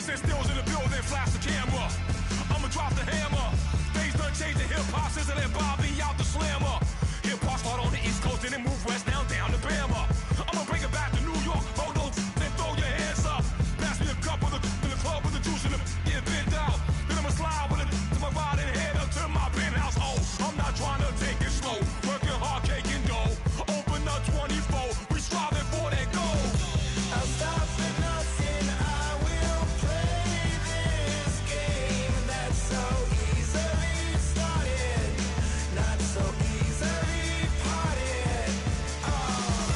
Sit stills in the building, flash the camera. I'ma drop the hammer. Things done changed the hip-hop since I let Bobby out the slammer. Hip-hop start on the East Coast and then move west down to Bama. I'ma bring it back to New York. Hold those and throw your hands up. Pass me a cup of the club with the juice in the get bent out. Then I'ma slide with it to my ride and head up to my penthouse. Oh, I'm not trying to take it slow. Working hard, cake and dough. Open up 24. We striving for that goal. I'll stop for nothing. I will play this game that's so easily started, not so easily parted. Oh,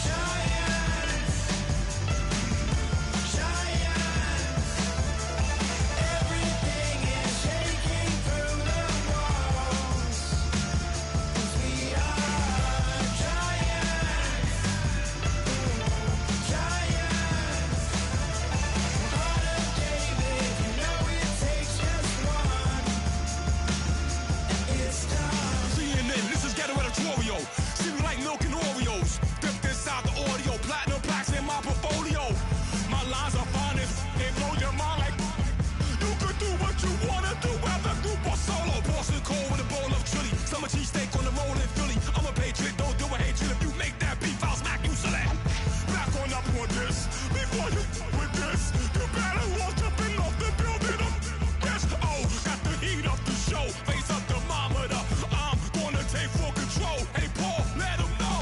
giants, everything is shaking through the walls. 'Cause we are giants. Heart of David, you know it takes just one, and it's done. CNN, this is ghetto editorial. See me like milk and Oreos. Dipped inside the audio. Platinum plaques in my portfolio. My lines are finest. They blow your mind like you could do what you wanna do, whether group or solo. Boston cold with a bowl of chili. Summer cheesesteak on the roll in Philly. I'm a patriot, don't do a hatred. If you make that beef, I'll smack you silly. Back on up on this. Before you with this, you better walk jumping off the building up. Yes, oh, got the heat up the show. Face up thermometer. I'm gonna take full control. Hey, Paul, let him know.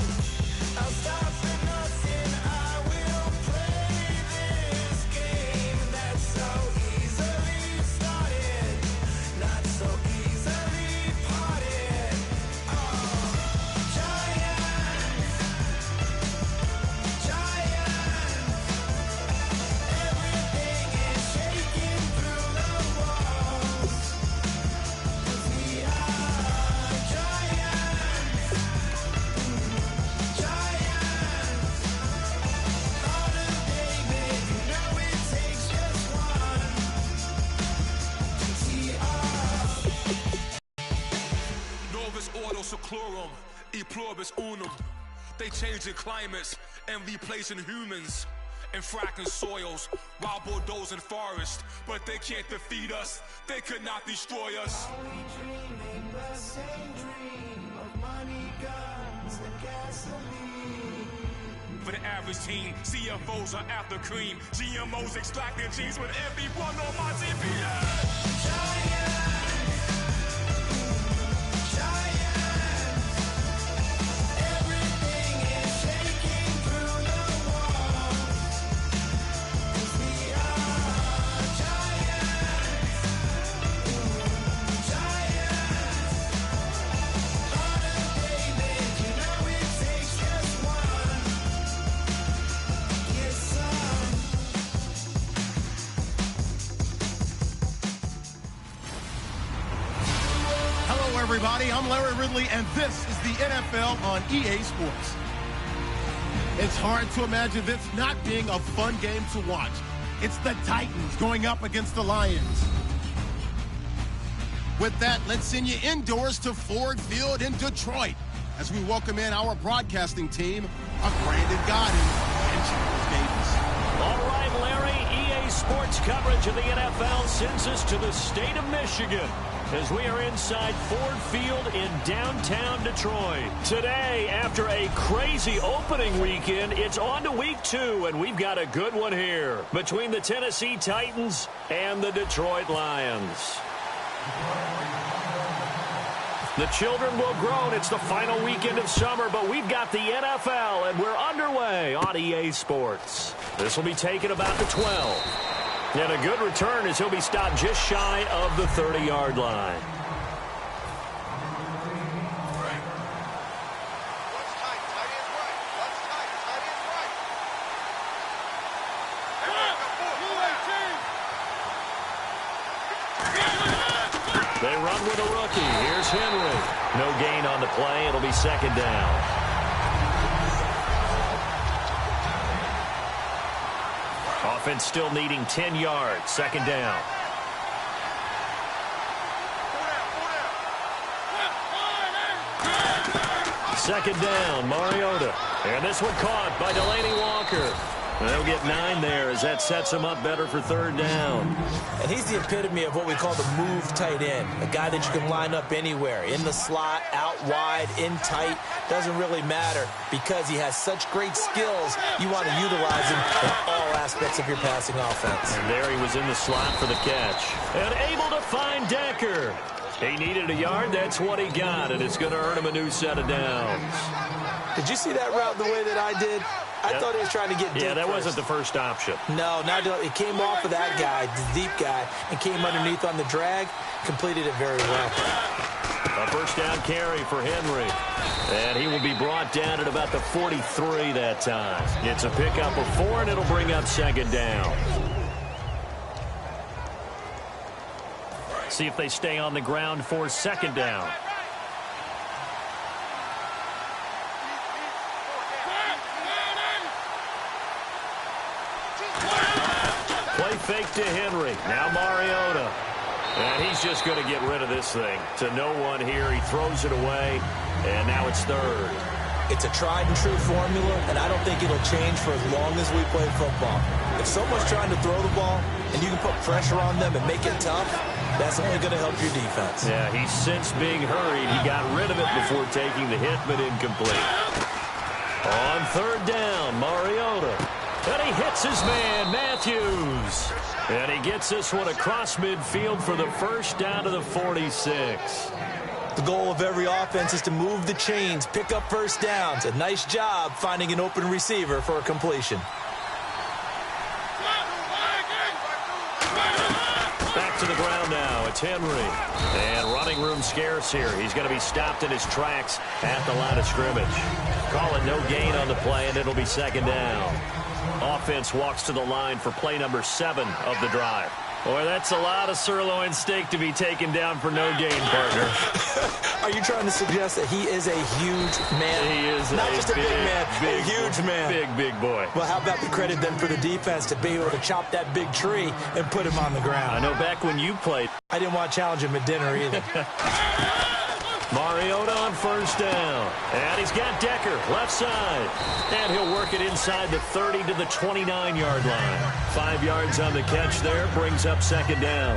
I'll stop for nothing. I will play this game that's so easily started, not so easily parted. Oh, giants, everything is shaking through the walls. 'Cause we are giants. Heart of David, you know it takes just one to tee up. Novus ordo seclorum, e pluribus unum. They changing climates and replacing humans and fracking soils while bulldozing forests. But they can't defeat us. They could not destroy us. We dreaming the same dream of money, guns, and gasoline. For the average team, CFOs are after cream. GMOs extracting genes with everyone on my TPS. Everything is shaking through the walls. 'Cause we are giants. Heart of David, you know it takes just one. Yes, son. Hello, everybody. I'm Larry Ridley, and this is the NFL on EA Sports. It's hard to imagine this not being a fun game to watch. It's the Titans going up against the Lions. With that, let's send you indoors to Ford Field in Detroit as we welcome in our broadcasting team of Brandon Godden and Charles Davis. All right, Larry, EA Sports coverage of the NFL sends us to the state of Michigan as we are inside Ford Field in downtown Detroit. Today, after a crazy opening weekend, it's on to week 2, and we've got a good one here between the Tennessee Titans and the Detroit Lions. The children will groan. It's the final weekend of summer, but we've got the NFL, and we're underway on EA Sports. This will be taken about the 12. And a good return as he'll be stopped just shy of the 30-yard line. They run with a rookie. Here's Henry. No gain on the play. It'll be second down. Offense still needing 10 yards. Second down. Second down, Mariota. And this one caught by Delaney Walker. They'll get 9 there as that sets them up better for third down. And he's the epitome of what we call the move tight end, a guy that you can line up anywhere, in the slot, out wide, in tight, doesn't really matter because he has such great skills. You want to utilize him in all aspects of your passing offense. And there he was in the slot for the catch. And able to find Decker. He needed a yard. That's what he got, and it's going to earn him a new set of downs. Did you see that route the way that I did? I thought he was trying to get deep. Yeah, that first. wasn't the first option. No, it came off of that guy, the deep guy, and came underneath on the drag, completed it very well. A first down carry for Henry. And he will be brought down at about the 43 that time. It's a pickup of 4, and it'll bring up second down. See if they stay on the ground for second down. Play fake to Henry. Now Mariota. And he's just going to get rid of this thing. To no one here. He throws it away. And now it's third. It's a tried and true formula, and I don't think it'll change for as long as we play football. If someone's trying to throw the ball and you can put pressure on them and make it tough, that's only going to help your defense. Yeah, he's since being hurried. He got rid of it before taking the hit, but incomplete. On third down, Mariota. And he hits his man, Matthews. And he gets this one across midfield for the first down to the 46. The goal of every offense is to move the chains, pick up first downs. A nice job finding an open receiver for a completion. Back to the ground now. It's Henry. And running room scarce here. He's going to be stopped in his tracks at the line of scrimmage. Call it no gain on the play, and it'll be second down. Offense walks to the line for play number 7 of the drive. Boy, that's a lot of sirloin steak to be taken down for no gain, partner. Are you trying to suggest that he is a huge man? He is not just a big man, a huge man. Big boy. Well, how about the credit then for the defense to be able to chop that big tree and put him on the ground? I know back when you played. I didn't want to challenge him at dinner either. Mariota on first down. And he's got Decker left side. And he'll work it inside the 30 to the 29-yard line. 5 yards on the catch there brings up second down.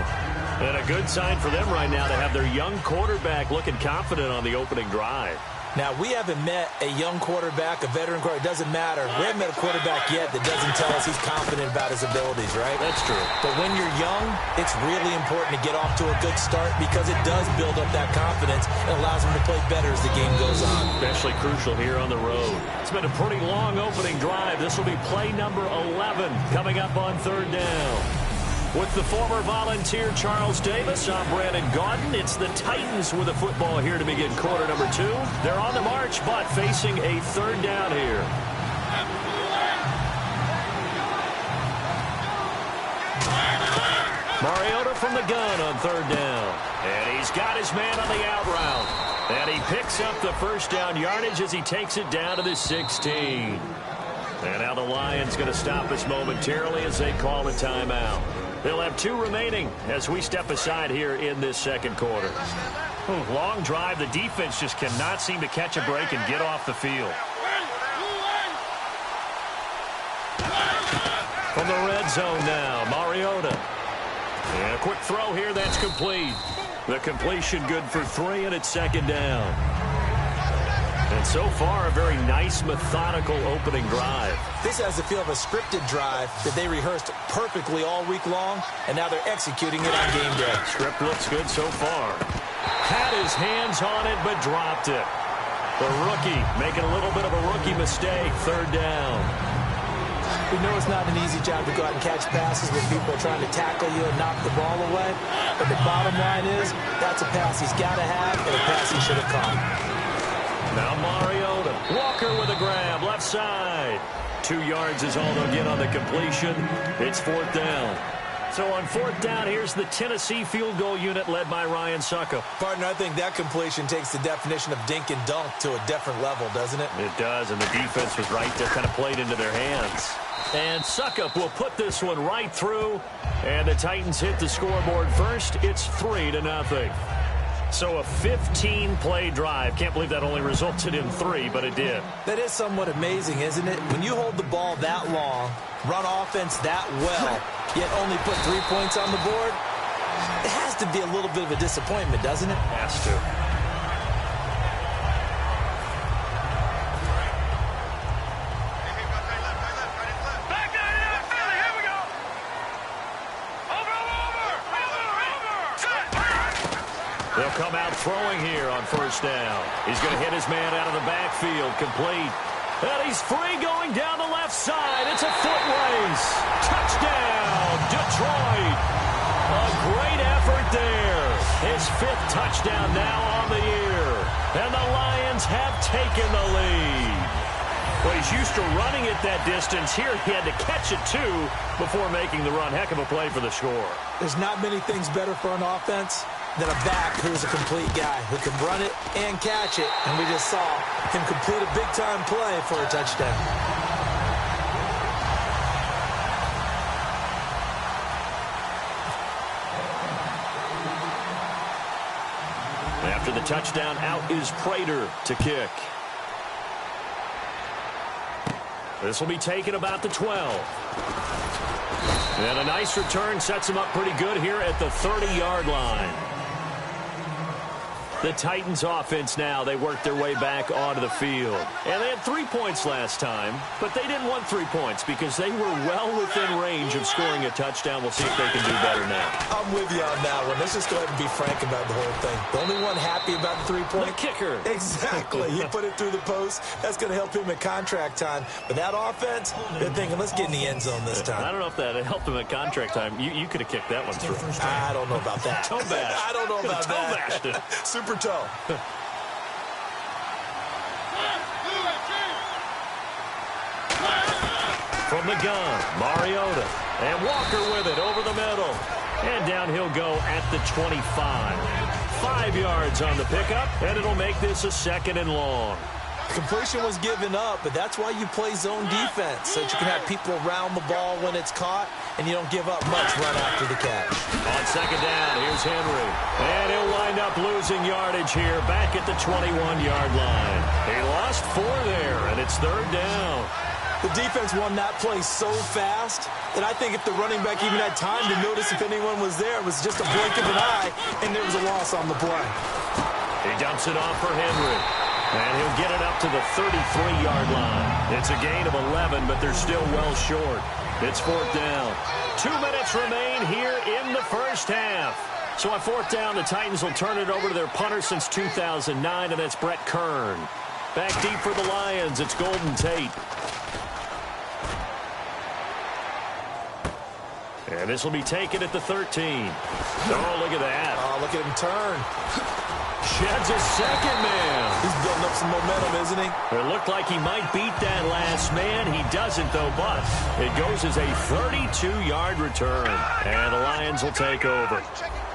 And a good sign for them right now to have their young quarterback looking confident on the opening drive. Now, we haven't met a young quarterback, a veteran quarterback. It doesn't matter. We haven't met a quarterback yet that doesn't tell us he's confident about his abilities, right? That's true. But when you're young, it's really important to get off to a good start because it does build up that confidence and allows him to play better as the game goes on. Especially crucial here on the road. It's been a pretty long opening drive. This will be play number 11 coming up on third down. With the former Volunteer Charles Davis, I'm Brandon Gaudin. It's the Titans with the football here to begin quarter number 2. They're on the march, but facing a third down here. Mariota from the gun on third down. And he's got his man on the out route. And he picks up the first down yardage as he takes it down to the 16. And now the Lions going to stop us momentarily as they call a timeout. They'll have 2 remaining as we step aside here in this second quarter. Long drive. The defense just cannot seem to catch a break and get off the field. From the red zone now, Mariota. And a quick throw here. That's complete. The completion good for 3, and it's second down. And so far, a very nice, methodical opening drive. This has the feel of a scripted drive that they rehearsed perfectly all week long, and now they're executing it on game day. Script looks good so far. Had his hands on it, but dropped it. The rookie making a little bit of a rookie mistake. Third down. We know it's not an easy job to go out and catch passes when people are trying to tackle you and knock the ball away. But the bottom line is, that's a pass he's got to have and a pass he should have caught. Now Mariota. Walker with a grab, left side. 2 yards is all they'll get on the completion. It's fourth down. So on fourth down, here's the Tennessee field goal unit led by Ryan Suckup. Partner, I think that completion takes the definition of dink and dunk to a different level, doesn't it? It does, and the defense was right there, kind of played into their hands. And Suckup will put this one right through, and the Titans hit the scoreboard first. It's 3-0. So a 15-play drive. Can't believe that only resulted in 3, but it did. That is somewhat amazing, isn't it? When you hold the ball that long run offense that well, yet only put 3 points on the board, it has to be a little bit of a disappointment, doesn't it? Has to. They'll come out throwing here on first down. He's going to hit his man out of the backfield, complete. And he's free going down the left side. It's a foot race. Touchdown, Detroit. A great effort there. His 5th touchdown now on the year. And the Lions have taken the lead. Well, he's used to running it that distance. Here he had to catch it, too, before making the run. Heck of a play for the score. There's not many things better for an offense than a back who's a complete guy who can run it and catch it. And we just saw him complete a big-time play for a touchdown. After the touchdown, out is Prater to kick. This will be taken about the 12. And a nice return sets him up pretty good here at the 30-yard line. The Titans offense now, they work their way back onto the field. And they had 3 points last time, but they didn't want 3 points because they were well within range of scoring a touchdown. We'll see if they can do better now. I'm with you on that one. Let's just go ahead and be frank about the whole thing. The only one happy about the 3-point. The kicker. Exactly. He put it through the post. That's going to help him at contract time. But that offense, they're thinking, let's get in the end zone this time. I don't know if that helped him at contract time. You could have kicked that one through. I don't know about that. Toe bash. I don't know about Toe that. bashed it. Super toe. From the gun, Mariota. And Walker with it over the middle. And down he'll go at the 25. 5 yards on the pickup, and it'll make this a 2nd and long. Completion was given up, but that's why you play zone defense, so that you can have people around the ball when it's caught, and you don't give up much right after the catch. On 2nd down, here's Henry. And he'll wind up losing yardage here back at the 21-yard line. He lost 4 there, and it's 3rd down. The defense won that play so fast that I think if the running back even had time to notice if anyone was there, it was just a blink of an eye, and there was a loss on the play. He dumps it off for Henry. And he'll get it up to the 33-yard line. It's a gain of 11, but they're still well short. It's 4th down. 2 minutes remain here in the first half. So on 4th down, the Titans will turn it over to their punter since 2009, and that's Brett Kern. Back deep for the Lions, it's Golden Tate. And this will be taken at the 13. Oh, look at that. Oh, look at him turn. Sheds a 2nd man. He's building up some momentum, isn't he? It looked like he might beat that last man. He doesn't, though, but it goes as a 32-yard return. And the Lions will take over.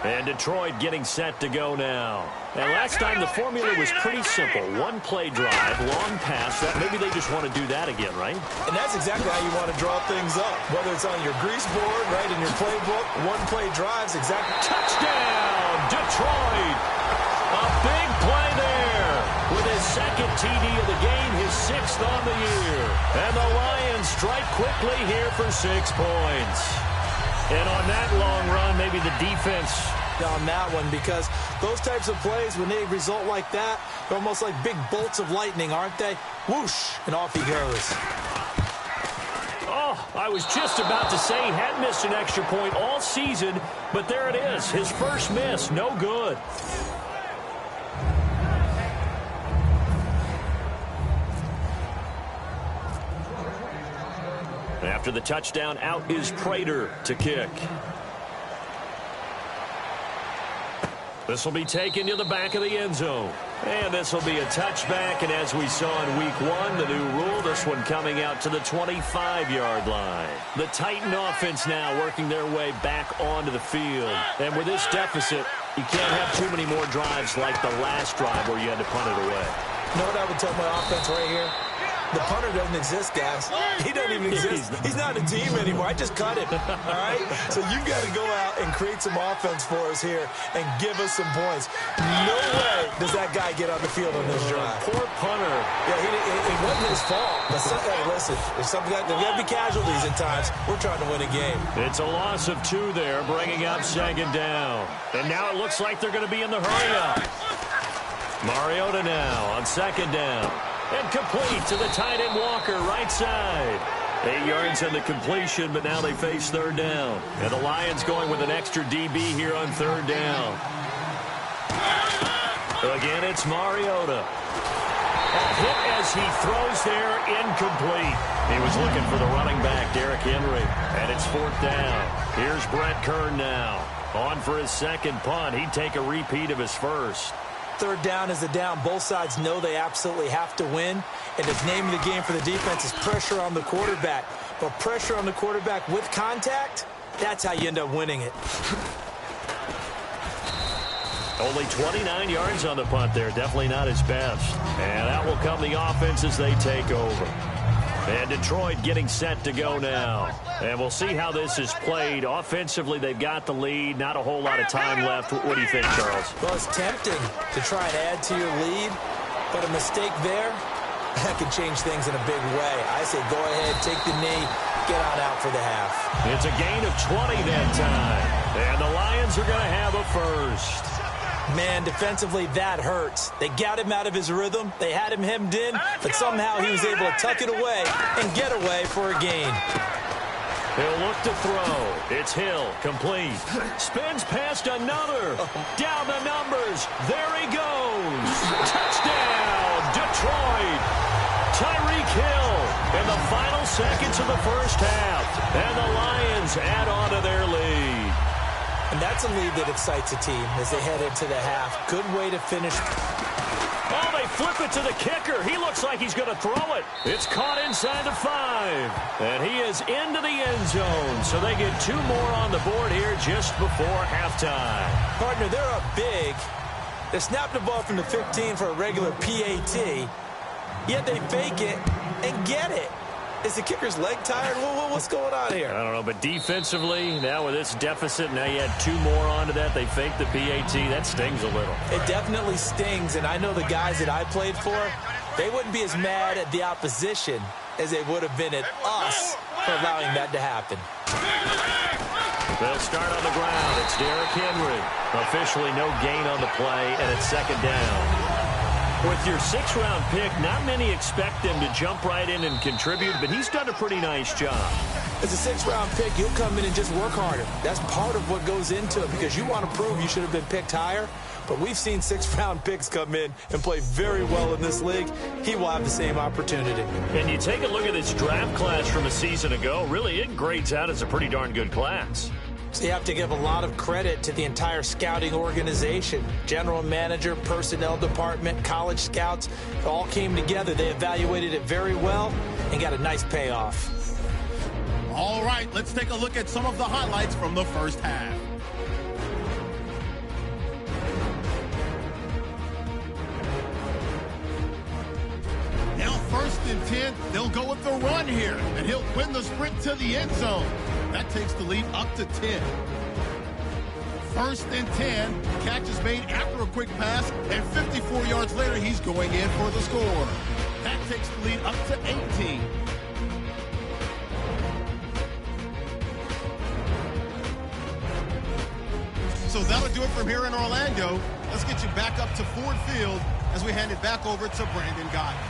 And Detroit getting set to go now. And last time the formula was pretty simple. 1-play drive, long pass. Maybe they just want to do that again, right? And that's exactly how you want to draw things up. Whether it's on your grease board, right, in your playbook, 1-play drives, exactly. Touchdown, Detroit! A big play there with his 2nd TD of the game, his 6th on the year. And the Lions strike quickly here for 6 points. And on that long run, maybe the defense on that one, because those types of plays, when they result like that, they're almost like big bolts of lightning, aren't they? Whoosh, and off he goes. Oh, I was just about to say he had missed an extra point all season, but there it is. His first miss, no good. After the touchdown, out is Prater to kick. This will be taken to the back of the end zone. And this will be a touchback, and as we saw in Week 1, the new rule, this one coming out to the 25-yard line. The Titan offense now working their way back onto the field. And with this deficit, you can't have too many more drives like the last drive where you had to punt it away. You know what I would tell my offense right here? The punter doesn't exist, guys. He doesn't even exist. He's not a team anymore. I just cut him, all right? So you've got to go out and create some offense for us here and give us some points. No way does that guy get on the field on this drive. Poor punter. Yeah, it wasn't his fault. But hey, listen, there's got to be casualties at times. We're trying to win a game. It's a loss of 2 there, bringing up 2nd down. And now it looks like they're going to be in the hurry-up. Mariota now on 2nd down. And complete to the tight end Walker, right side. 8 yards on the completion, but now they face 3rd down. And the Lions going with an extra DB here on 3rd down. Again, it's Mariota. A hit as he throws there, incomplete. He was looking for the running back, Derrick Henry. And it's 4th down. Here's Brett Kern now. On for his 2nd punt. He'd take a repeat of his 1st. 3rd down is the down. Both sides know they absolutely have to win. And the name of the game for the defense is pressure on the quarterback. But pressure on the quarterback with contact, that's how you end up winning it. Only 29 yards on the punt there. Definitely not his best. And out will come the offense as they take over. And Detroit getting set to go now. And we'll see how this is played. Offensively, they've got the lead. Not a whole lot of time left. What do you think, Charles? Well, it's tempting to try and add to your lead. But a mistake there, that could change things in a big way. I say go ahead, take the knee, get on out for the half. It's a gain of 20 that time. And the Lions are going to have a first. Man, defensively, that hurts. They got him out of his rhythm. They had him hemmed in, but somehow he was able to tuck it away and get away for a gain. He'll look to throw. It's Hill, complete. Spins past another. Down the numbers. There he goes. Touchdown, Detroit. Tyreek Hill in the final seconds of the first half. And the Lions add on to their lead. And that's a lead that excites a team as they head into the half. Good way to finish. Oh, they flip it to the kicker. He looks like he's going to throw it. It's caught inside the 5. And he is into the end zone. So they get 2 more on the board here just before halftime. Partner, they're up big. They snapped the ball from the 15 for a regular PAT. Yet they fake it and get it. Is the kicker's leg tired? What's going on here? I don't know, but defensively, now with this deficit, now you add 2 more onto that. They fake the PAT. That stings a little. It definitely stings, and I know the guys that I played for, they wouldn't be as mad at the opposition as they would have been at us for allowing that to happen. They'll start on the ground. It's Derrick Henry. Officially no gain on the play, and it's 2nd down. With your 6th-round pick, not many expect him to jump right in and contribute, but he's done a pretty nice job. As a 6th-round pick, you'll come in and just work harder. That's part of what goes into it because you want to prove you should have been picked higher. But we've seen 6th-round picks come in and play very well in this league. He will have the same opportunity. And you take a look at this draft class from a season ago, really it grades out as a pretty darn good class. So you have to give a lot of credit to the entire scouting organization. General manager, personnel department, college scouts, it all came together. They evaluated it very well and got a nice payoff. All right, let's take a look at some of the highlights from the first half. Now 1st and 10, they'll go with the run here, and he'll win the sprint to the end zone. That takes the lead up to 10. 1st and 10, catch is made after a quick pass, and 54 yards later, he's going in for the score. That takes the lead up to 18. So that'll do it from here in Orlando. Let's get you back up to Ford Field as we hand it back over to Brandon Godden.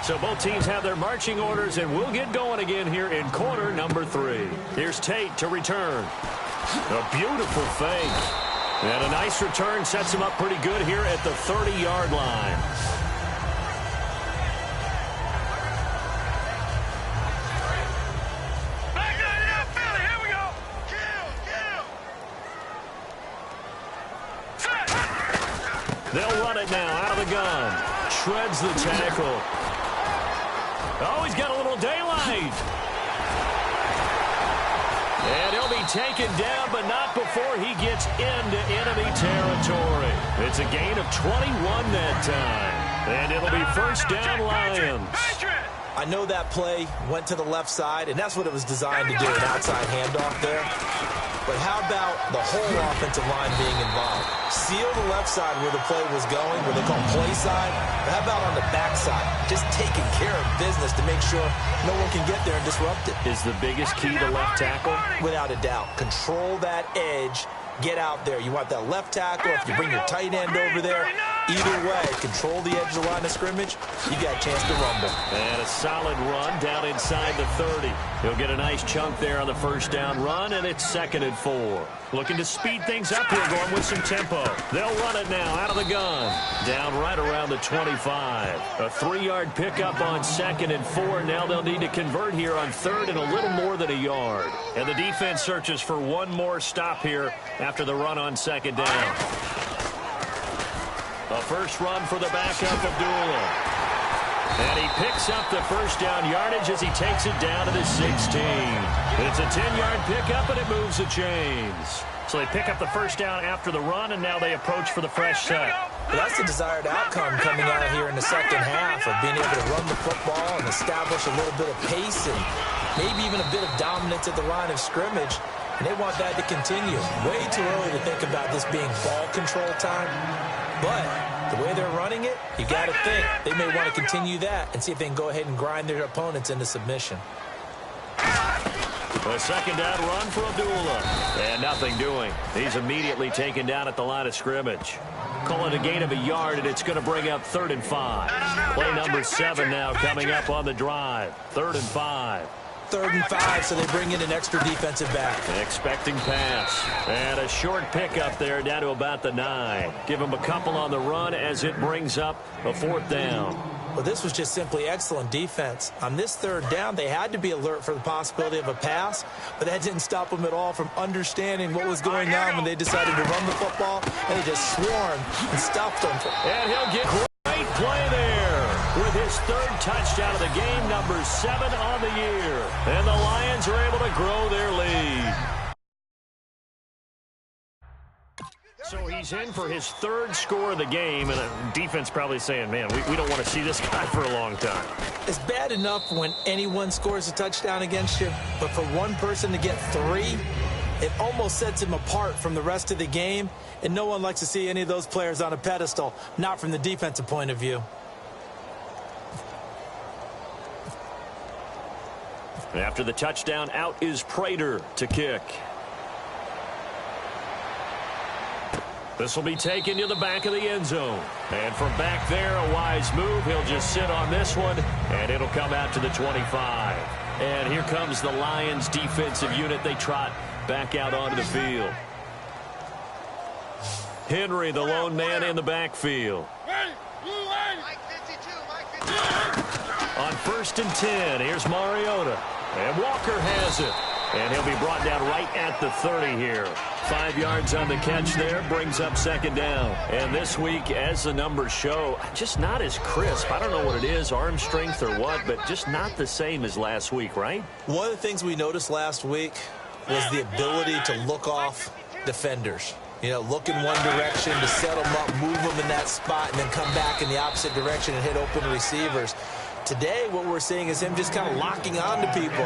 So both teams have their marching orders, and we'll get going again here in quarter number 3. Here's Tate to return. A beautiful fake. And a nice return sets him up pretty good here at the 30-yard line. They'll run it now out of the gun. Shreds the tackle. Oh, he's got a little daylight. And he'll be taken down, but not before he gets into enemy territory. It's a gain of 21 that time. And it'll be first down, Lions. I know that play went to the left side, and that's what it was designed to do, an outside handoff there. But how about the whole offensive line being involved? Seal the left side where the play was going, where they call play side. But how about on the back side? Just taking care of business to make sure no one can get there and disrupt it. Is the biggest key to left tackle? Without a doubt. Control that edge. Get out there. You want that left tackle. If you bring your tight end over there, either way, control the edge of the line of scrimmage, you got a chance to rumble. And a solid run down inside the 30. He'll get a nice chunk there on the first down run, and it's 2nd and 4. Looking to speed things up here, going with some tempo. They'll run it now out of the gun. Down right around the 25. A 3-yard pickup on 2nd and 4. Now they'll need to convert here on 3rd and a little more than a yard. And the defense searches for one more stop here after the run on 2nd down. A first run for the backup, Abdullah. And he picks up the first down yardage as he takes it down to the 16. It's a 10-yard pickup, and it moves the chains. So they pick up the first down after the run, and now they approach for the fresh set. But that's the desired outcome coming out of here in the second half, of being able to run the football and establish a little bit of pace and maybe even a bit of dominance at the line of scrimmage. And they want that to continue. Way too early to think about this being ball control time. But the way they're running it, you got to think they may want to continue that and see if they can go ahead and grind their opponents into submission. A second down run for Abdullah. And nothing doing. He's immediately taken down at the line of scrimmage. Call it a gain of a yard, and it's going to bring up 3rd and 5. Play number 7 now coming up on the drive. 3rd and 5. 3rd and 5, so they bring in an extra defensive back. Expecting pass. And a short pickup there down to about the 9. Give him a couple on the run as it brings up a 4th down. Well, this was just simply excellent defense. On this 3rd down, they had to be alert for the possibility of a pass, but that didn't stop them at all from understanding what was going on when they decided to run the football, and they just swarmed and stuffed them. And he'll get great play there with his 3rd touchdown of the game, number 7 on the year. And the Lions are able to grow their lead. So he's in for his 3rd score of the game, and defense probably saying, man, we don't want to see this guy for a long time. It's bad enough when anyone scores a touchdown against you, but for one person to get 3, it almost sets him apart from the rest of the game, and no one likes to see any of those players on a pedestal, not from the defensive point of view. After the touchdown, out is Prater to kick. This will be taken to the back of the end zone. And from back there, a wise move. He'll just sit on this one, and it'll come out to the 25. And here comes the Lions defensive unit. They trot back out onto the field. Henry, the lone man in the backfield. On 1st and 10, here's Mariota. And Walker has it. And he'll be brought down right at the 30 here. 5 yards on the catch there, brings up 2nd down. And this week, as the numbers show, just not as crisp. I don't know what it is, arm strength or what, but just not the same as last week, right? One of the things we noticed last week was the ability to look off defenders. You know, look in one direction to set them up, move them in that spot, and then come back in the opposite direction and hit open receivers. Today, what we're seeing is him just kind of locking on to people.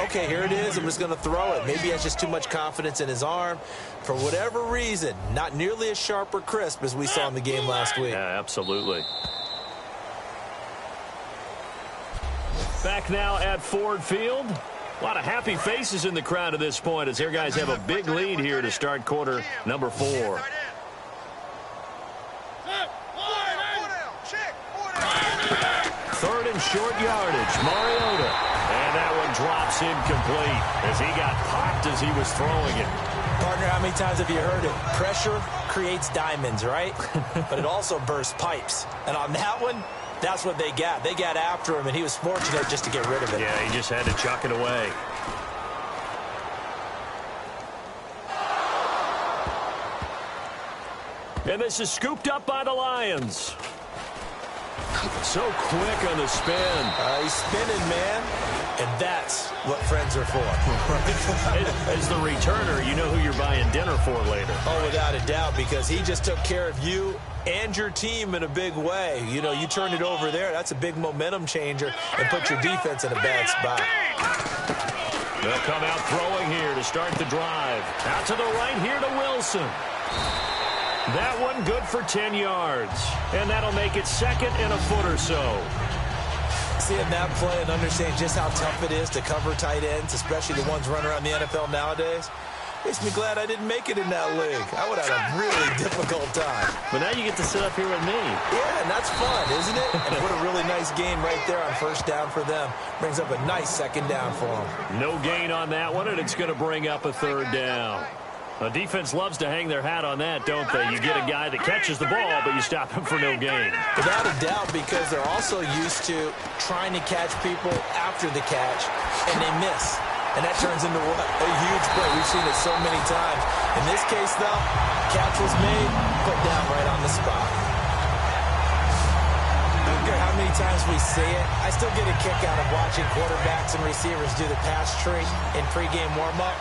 Okay, here it is. I'm just going to throw it. Maybe he has just too much confidence in his arm. For whatever reason, not nearly as sharp or crisp as we saw in the game last week. Yeah, absolutely. Back now at Ford Field. A lot of happy faces in the crowd at this point as their guys have a big lead here to start quarter number 4. Third and short yardage, Mariota. And that one drops incomplete as he got popped as he was throwing it. Partner, how many times have you heard it? Pressure creates diamonds, right? But it also bursts pipes. And on that one, that's what they got. They got after him, and he was fortunate just to get rid of it. Yeah, he just had to chuck it away. And this is scooped up by the Lions. So quick on the spin. He's spinning, man. And that's what friends are for. As the returner, you know who you're buying dinner for later. Oh, without a doubt, because he just took care of you and your team in a big way. You know, you turned it over there. That's a big momentum changer and put your defense in a bad spot. They'll come out throwing here to start the drive. Out to the right here to Wilson. That one good for 10 yards. And that'll make it second and a foot or so. Seeing that play and understanding just how tough it is to cover tight ends, especially the ones running around the NFL nowadays, makes me glad I didn't make it in that league. I would have had a really difficult time. But now you get to sit up here with me. Yeah, and that's fun, isn't it? And what a really nice game right there on first down for them. Brings up a nice second down for them. No gain on that one, and it's going to bring up a third down. A defense loves to hang their hat on that, don't they? You get a guy that catches the ball, but you stop him for no gain. Without a doubt, because they're also used to trying to catch people after the catch, and they miss. And that turns into what? A huge play. We've seen it so many times. In this case, though, catch was made, put down right on the spot. I don't care how many times we see it. I still get a kick out of watching quarterbacks and receivers do the pass tree in pregame warm-up.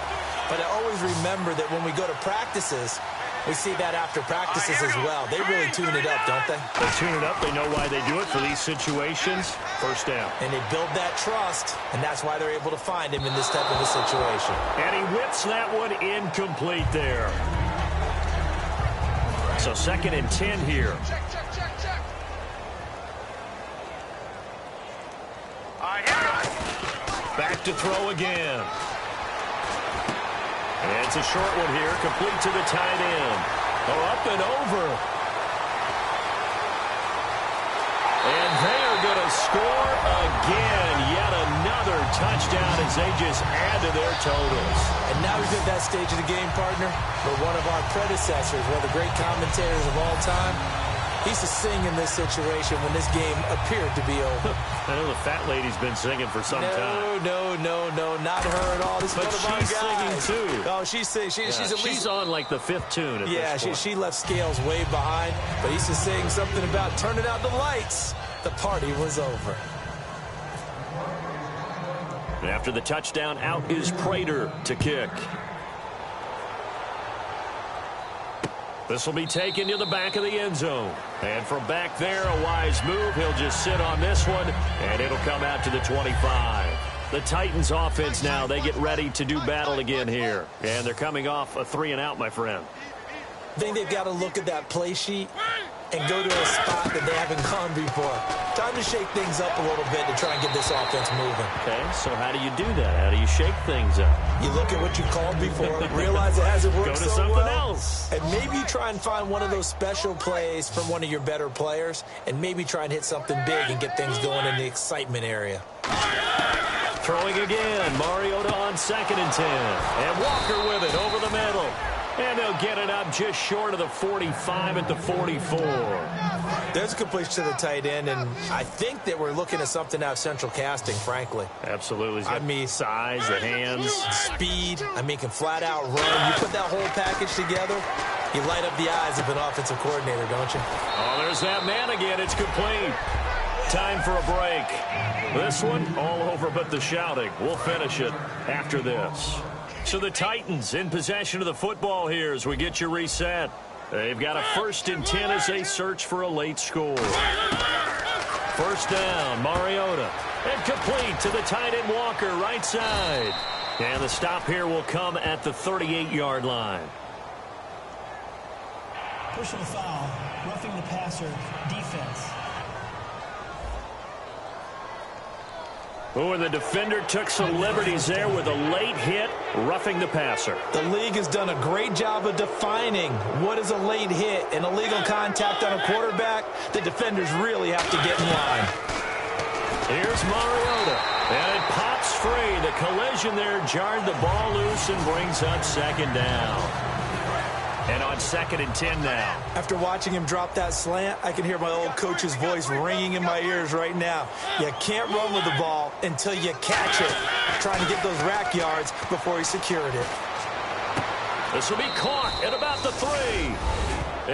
But I always remember that when we go to practices, we see that after practices as well. They really tune it up, don't they? They tune it up. They know why they do it for these situations. First down. And they build that trust, and that's why they're able to find him in this type of a situation. And he whips that one incomplete there. So second and 10 here. Back to throw again. And it's a short one here, complete to the tight end. Oh, up and over. And they are going to score again. Yet another touchdown as they just add to their totals. And now we've at that stage of the game, partner, where one of our predecessors, one of the great commentators of all time, he used to sing in this situation when this game appeared to be over. I know the fat lady's been singing for some time. No, not her at all. This but is one of our she's guys. singing too. Oh, she's singing. She's at least... She's on like the fifth tune at this point. She left Scales way behind, but he used to sing something about turning out the lights. The party was over. And after the touchdown, out is Prater to kick. This will be taken to the back of the end zone. And from back there, a wise move. He'll just sit on this one, and it'll come out to the 25. The Titans offense now, they get ready to do battle again here. And they're coming off a 3-and-out, my friend. I think they've got to look at that play sheet and go to a spot that they haven't gone before. Time to shake things up a little bit to try and get this offense moving. Okay, so how do you do that? How do you shake things up? You look at what you called before, realize it hasn't worked so so something well, else. and maybe try and find one of those special plays from one of your better players, and maybe try and hit something big and get things going in the excitement area. Throwing again, Mariota on 2nd and 10. And Walker with it over the middle. And they'll get it up just short of the 45 at the 44. There's a completion to the tight end, and I think that we're looking at something out of central casting, frankly. Absolutely. I mean, size, the hands. Speed. I mean, can flat out run. You put that whole package together, you light up the eyes of an offensive coordinator, don't you? Oh, there's that man again. It's complete. Time for a break. This one, all over but the shouting. We'll finish it after this. So the Titans in possession of the football here as we get you reset. They've got a 1st and 10 as they search for a late score. First down, Mariota. And complete to the tight end Walker, right side. And the stop here will come at the 38-yard line. Personal foul, roughing the passer, defense. Oh, and the defender took some liberties there with a late hit, roughing the passer. The league has done a great job of defining what is a late hit and illegal contact on a quarterback. The defenders really have to get in line. Here's Mariota, and it pops free. The collision there jarred the ball loose and brings up 2nd down. And on 2nd and 10 now. After watching him drop that slant, I can hear my old coach's voice ringing in my ears right now. You can't run with the ball until you catch it. Trying to get those rack yards before he secured it. This will be caught at about the 3.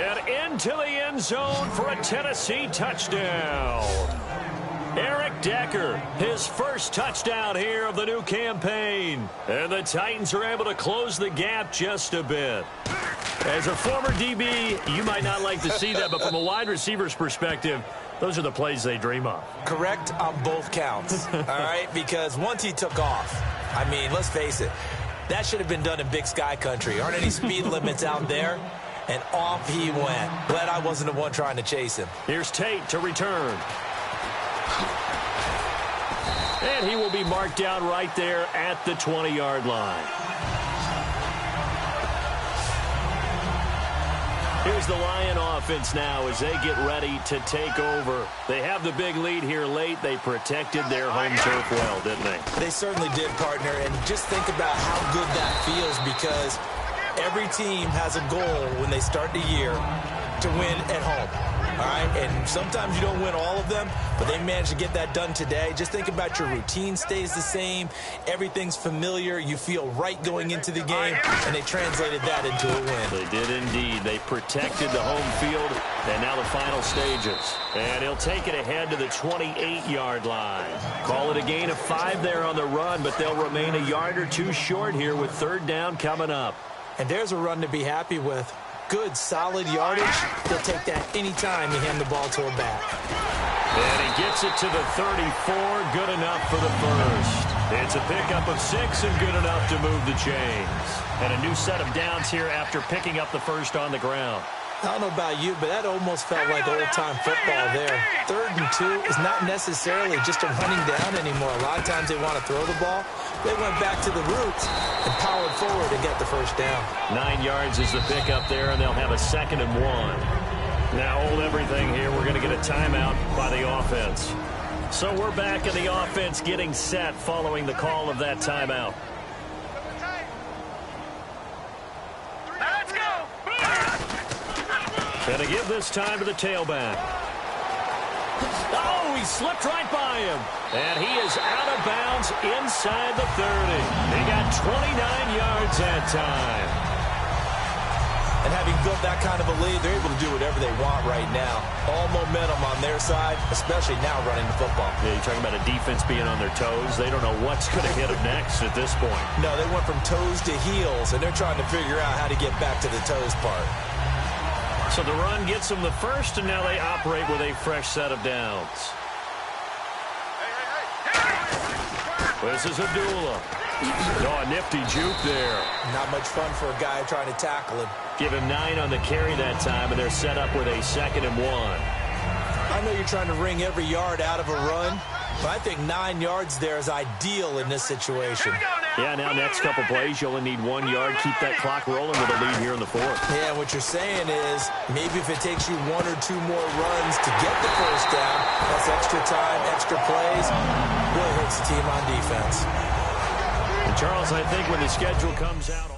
And into the end zone for a Tennessee touchdown. Eric Decker, his first touchdown here of the new campaign. And the Titans are able to close the gap just a bit. As a former DB, you might not like to see that, but from a wide receiver's perspective, those are the plays they dream of. Correct on both counts, all right? Because once he took off, I mean, let's face it, that should have been done in Big Sky country. Aren't any speed limits out there? And off he went. Glad I wasn't the one trying to chase him. Here's Tate to return. And he will be marked down right there at the 20-yard line. Here's the Lion offense now as they get ready to take over. They have the big lead here late. They protected their home turf well, didn't they? They certainly did, partner. And just think about how good that feels, because every team has a goal when they start the year to win at home. All right, and sometimes you don't win all of them, but they managed to get that done today. Just think about your routine stays the same. Everything's familiar. You feel right going into the game, and they translated that into a win. They did indeed. They protected the home field, and now the final stages. And he'll take it ahead to the 28-yard line. Call it a gain of 5 there on the run, but they'll remain a yard or two short here with third down coming up. And there's a run to be happy with. Good, solid yardage. They'll take that anytime you hand the ball to a back. And he gets it to the 34. Good enough for the first. It's a pickup of 6 and good enough to move the chains. And a new set of downs here after picking up the first on the ground. I don't know about you, but that almost felt like old-time football there. 3rd and 2 is not necessarily just a running down anymore. A lot of times they want to throw the ball. They went back to the roots and powered forward to get the first down. 9 yards is the pickup there, and they'll have a 2nd and 1. Now hold everything here. We're going to get a timeout by the offense. So we're back in the offense getting set following the call of that timeout. And to give this time to the tailback. Oh, he slipped right by him. And he is out of bounds inside the 30. He got 29 yards that time. And having built that kind of a lead, they're able to do whatever they want right now. All momentum on their side, especially now running the football. Yeah, you're talking about a defense being on their toes. They don't know what's going to hit them next at this point. No, they went from toes to heels, and they're trying to figure out how to get back to the toes part. So the run gets them the first, and now they operate with a fresh set of downs. This is Abdullah. Oh, a nifty juke there. Not much fun for a guy trying to tackle him. Give him 9 on the carry that time, and they're set up with a 2nd and 1. I know you're trying to wring every yard out of a run, but I think 9 yards there is ideal in this situation. Yeah, now next couple plays, you only need 1 yard. Keep that clock rolling with a lead here in the 4th. Yeah, what you're saying is maybe if it takes you 1 or 2 more runs to get the first down, that's extra time, extra plays, really hurts the team on defense. And Charles, I think when the schedule comes out...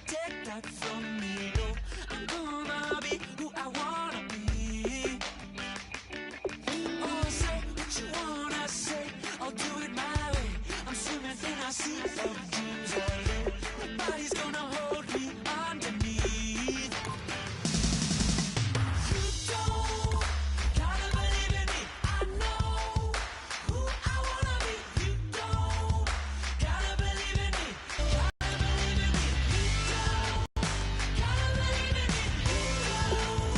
take that from me. No, I'm gonna be who I wanna be. Oh, say what you wanna say, I'll do it my way. I'm swimming in a sea of dreams all day. Nobody's gonna hold me underneath. You don't gotta believe in me. I know who I wanna be. You don't gotta believe in me. Gotta believe in me. You don't gotta believe in me. You don't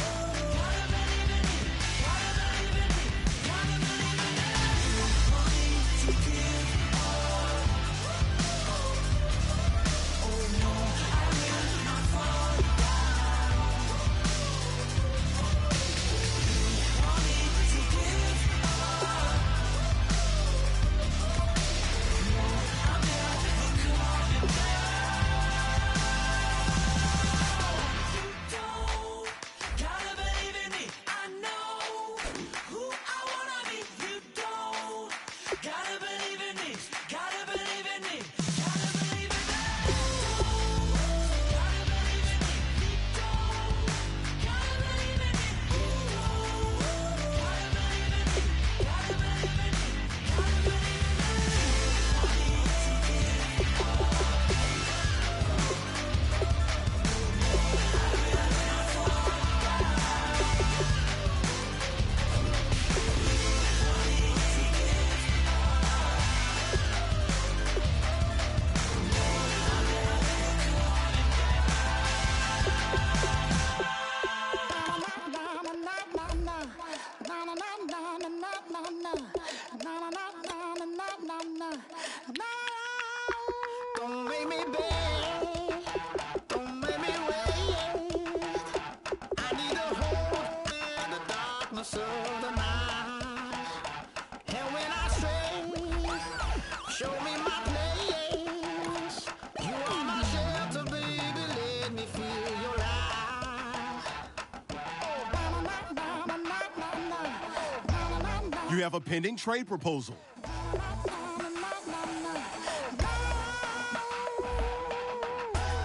gotta believe in me. Gotta believe in me. Gotta believe in me. You want me to give up. Oh no, I will not fall down. You want me to give up. No, I'm never coming back. You don't gotta believe in me. I know who I wanna be. You don't gotta believe in me. Gotta believe in me. Gotta believe in me. Gotta believe in me. You don't gotta believe in me. You don't gotta believe in me. Gotta believe in me. Gotta believe in me. Want me to give up. I will not fall down. Want me to give Don't make me beg, don't make me wait. I need a hope in the darkness of the night. And when I stray, show me my place. You are my shelter, baby, let me feel your light. You have a pending trade proposal.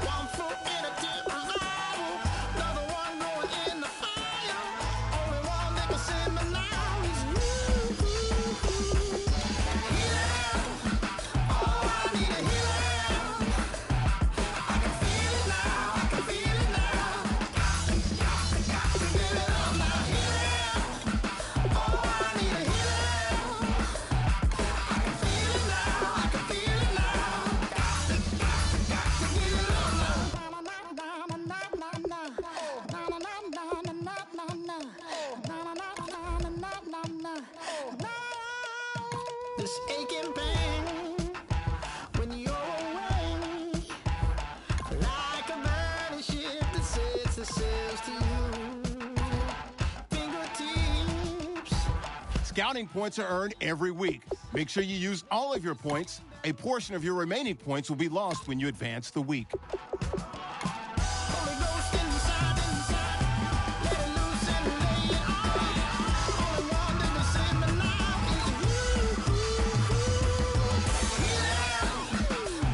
One foot in a deep revival, another one going in the fire. Only one that can save me now is you. Healing, oh, I need a healing. I can feel it now, I can feel it now. Got to get it up now. Healing, oh, I need a healing. I can feel it now, I can feel it now. Got to get it up now. This aching pain when you're away, like a burning ship that sets the sails to you. Fingertips. Scouting points are earned every week. Make sure you use all of your points. A portion of your remaining points will be lost when you advance the week. Holy Ghost inside, let it loose and lay it on. Only one that can save me now is you. Healing,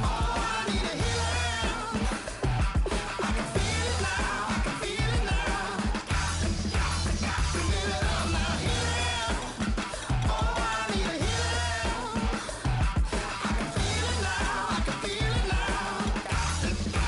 oh, I need a healing. I can feel it now, I can feel it now. Got to get it up now. Healing, oh, I need a healing. I can feel it now, I can feel it now.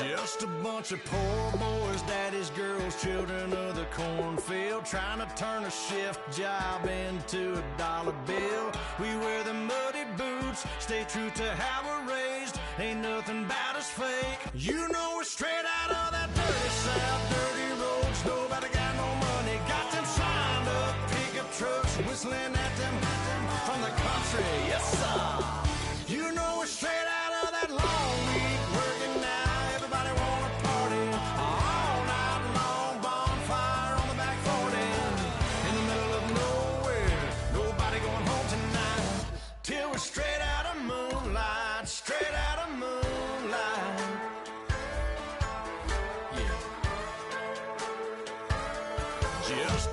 Just a bunch of poor boys, daddy's girls, children of the cornfield, trying to turn a shift job into a dollar bill. We wear the muddy boots, stay true to how we're raised. Ain't nothing about us fake. You know we're straight out of that dirty south, dirty roads. Nobody got no money, got them signed up pickup trucks, whistling at them from the country. Yes, sir. You know we're straight out of that long week working now. Everybody wanna party all night long, bonfire on the back 40 in the middle of nowhere. Nobody going home tonight till we're straight out of moonlight, straight out of moonlight. Yeah. Just